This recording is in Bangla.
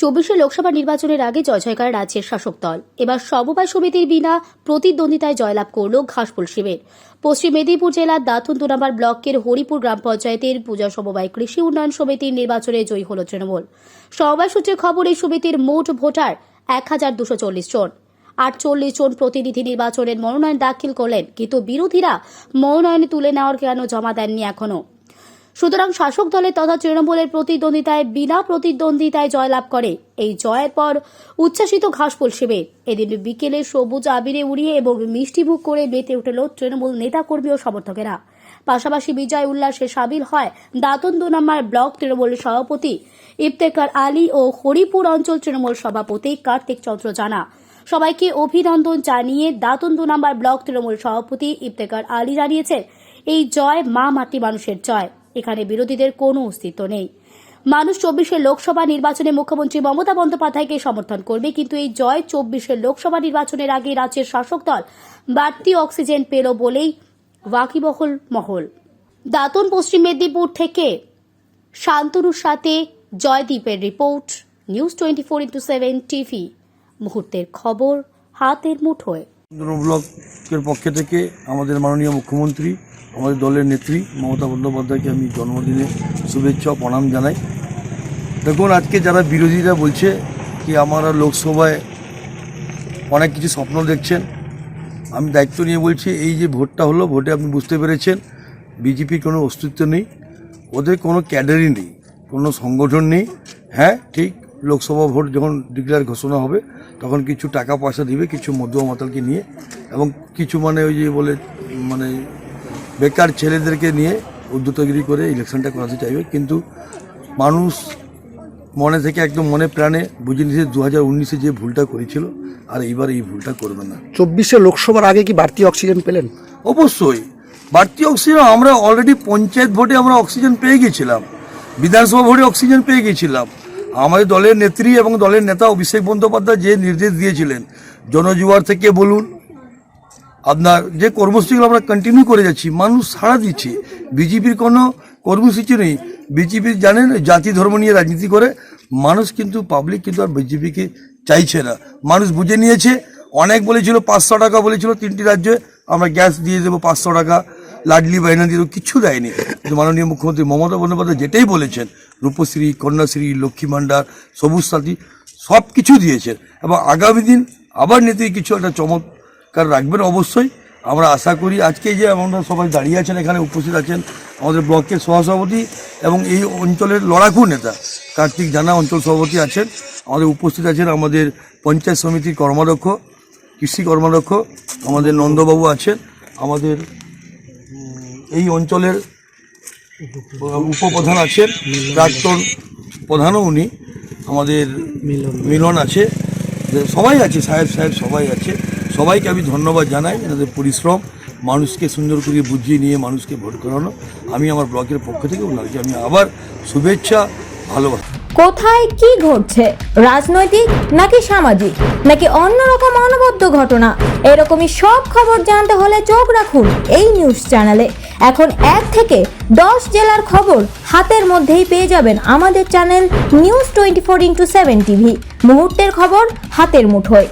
চব্বিশে লোকসভা নির্বাচনের আগে জয়জয়কার রাজ্যের শাসক দল। এবার সমবায় সমিতির বিনা প্রতিদ্বন্দ্বিতায় জয়লাভ করল ঘাসফুল শিবির। পশ্চিম মেদিনীপুর জেলার দাতুন 2 নম্বর ব্লকের হরিপুর গ্রাম পঞ্চায়েতের পূজা সমবায় কৃষি উন্নয়ন সমিতির নির্বাচনে জয়ী হল তৃণমূল। সমবায় সূত্রে খবর, এই সমিতির মোট ভোটার 1240 জন। 48 জন প্রতিনিধি নির্বাচনের মনোনয়ন দাখিল করলেন, কিন্তু বিরোধীরা মনোনয়ন তুলে নেওয়ার কেন জমা দেননি এখনো। সুতরাং শাসক দলের তথা তৃণমূলের বিনা প্রতিদ্বন্দ্বিতায় জয়লাভ করে। এই জয়ের পর উচ্ছ্বাসিত ঘাসফুল শিবির। এদিন বিকেলে সবুজ আবিরে উড়িয়ে এবং মিষ্টিমুখ করে মেতে উঠল তৃণমূল নেতাকর্মী ও সমর্থকেরা। পাশাপাশি বিজয় উল্লাসে সামিল হয় দাতুন 2 নম্বর ব্লক তৃণমূল সভাপতি ইফতেখার আলী ও হরিপুর অঞ্চল তৃণমূল সভাপতি কার্তিক চন্দ্র জানা। সবাইকে অভিনন্দন জানিয়ে দাতুন 2 নম্বর ব্লক তৃণমূল সভাপতি ইফতেখার আলী জানিয়েছেন, এই জয় মা মাটি মানুষের জয়। এখানে বিরোধীদের কোনো অস্তিত্ব নেই। মানুষ 24 লোকসভা নির্বাচনে মুখ্যমন্ত্রী মমতা বন্দ্যোপাধ্যায়কে সমর্থন করবে, কিন্তু এই জয় 24 লোকসভা নির্বাচনের আগে রাজ্যের শাসক দল বাড়তি অক্সিজেন পেল বলেই ওয়াকিবহল মহল। দাতুন পশ্চিম মেদিনীপুর থেকে শান্তনুর সাথে জয়দীপের রিপোর্ট, নিউজ 24x7 টিভি। মুহূর্তের খবর হাতের মুঠোয়। ব্লকের পক্ষ থেকে আমাদের মাননীয় মুখ্যমন্ত্রী, আমাদের দলের নেত্রী মমতা বন্দ্যোপাধ্যায়কে আমি জন্মদিনে শুভেচ্ছা প্রণাম জানাই। দেখুন, আজকে যারা বিরোধীরা বলছে কি আমরা লোকসভায় অনেক কিছু স্বপ্ন দেখছেন, আমি দায়িত্ব নিয়ে বলছি, এই যে ভোটটা হলো, ভোটে আপনি বুঝতে পেরেছেন বিজেপির কোনো অস্তিত্ব নেই, ওদের কোনো ক্যাডারই নেই, কোনো সংগঠন নেই। হ্যাঁ ঠিক, লোকসভা ভোট যখন ডিক্লেয়ার ঘোষণা হবে তখন কিছু টাকা পয়সা দিবে, কিছু মধ্যম মাতালকে নিয়ে, এবং কিছু ওই যে বলে বেকার ছেলেদেরকে নিয়ে উদ্ধতগিরি করে ইলেকশনটা করাতে চাইবে। কিন্তু মানুষ মনে থেকে একদম মনে প্রাণে বুঝে নিয়েছে 2019-এ যে ভুলটা করেছিল আর এইবার এই ভুলটা করবে না। 24 লোকসভার আগে কি বাড়তি অক্সিজেন পেলেন? অবশ্যই বাড়তি অক্সিজেন, আমরা অলরেডি পঞ্চায়েত ভোটে আমরা অক্সিজেন পেয়ে গেছিলাম, বিধানসভা ভোটে অক্সিজেন পেয়ে গেছিলাম। আমাদের দলের নেত্রী এবং দলের নেতা অভিষেক বন্দ্যোপাধ্যায় যে নির্দেশ দিয়েছিলেন, জনজুয়ার থেকে বলুন, আপনার যে কর্মসূচিগুলো আমরা কন্টিনিউ করে যাচ্ছি, মানুষ সাড়া দিচ্ছে। বিজেপির কোনো কর্মসূচি নেই। বিজেপি জানেন জাতি ধর্ম নিয়ে রাজনীতি করে মানুষ, কিন্তু পাবলিক কিন্তু আর বিজেপিকে চাইছে না। মানুষ বুঝে নিয়েছে। অনেক বলেছিল 500 টাকা বলেছিল 3টি রাজ্যে আমরা গ্যাস দিয়ে দেবো 500 টাকা, লাডলি বায়না দিয়ে দেবো, কিচ্ছু দেয়নি। কিন্তু মাননীয় মুখ্যমন্ত্রী মমতা বন্দ্যোপাধ্যায় যেটাই বলেছেন, রূপশ্রী, কন্যাশ্রী, লক্ষ্মী ভাণ্ডার, সবুজ সাথী সব কিছু দিয়েছেন, এবং আগামী দিন আবার নেত্রী কিছু একটা চমৎকার রাখবেন অবশ্যই আমরা আশা করি। আজকে যে আমরা সবাই দাঁড়িয়ে আছেন, এখানে উপস্থিত আছেন আমাদের ব্লকের সহসভাপতি এবং এই অঞ্চলের লড়াকু নেতা কার্তিক জানা অঞ্চল সভাপতি আছেন, আমাদের উপস্থিত আছেন আমাদের পঞ্চায়েত সমিতির কর্মাধ্যক্ষ, কৃষি কর্মাধ্যক্ষ আমাদের নন্দবাবু আছেন, আমাদের এই অঞ্চলের উপপ্রধান আছেন, প্রাক্তন প্রধানও উনি, আমাদের মিলন আছে, সবাই আছে, সাহেব সবাই আছে। সবাইকে আমি ধন্যবাদ জানাই, এনাদের পরিশ্রম, মানুষকে সুন্দর করে বুঝিয়ে নিয়ে মানুষকে ভোট করানো। আমি আমার ব্লকের পক্ষ থেকে ওনাকে আমি আবার শুভেচ্ছা, ভালোবাসা। কোথায় কি ঘটছে, রাজনৈতিক নাকি সামাজিক নাকি অন্যরকম অনবদ্য ঘটনা, এরকমই সব খবর জানতে হলে চোখ রাখুন এই নিউজ চ্যানেলে। এখন 1 থেকে 10 জেলার খবর হাতের মধ্যেই পেয়ে যাবেন আমাদের চ্যানেল নিউজ 24x7 টিভি। মুহূর্তের খবর হাতের মুঠোয়।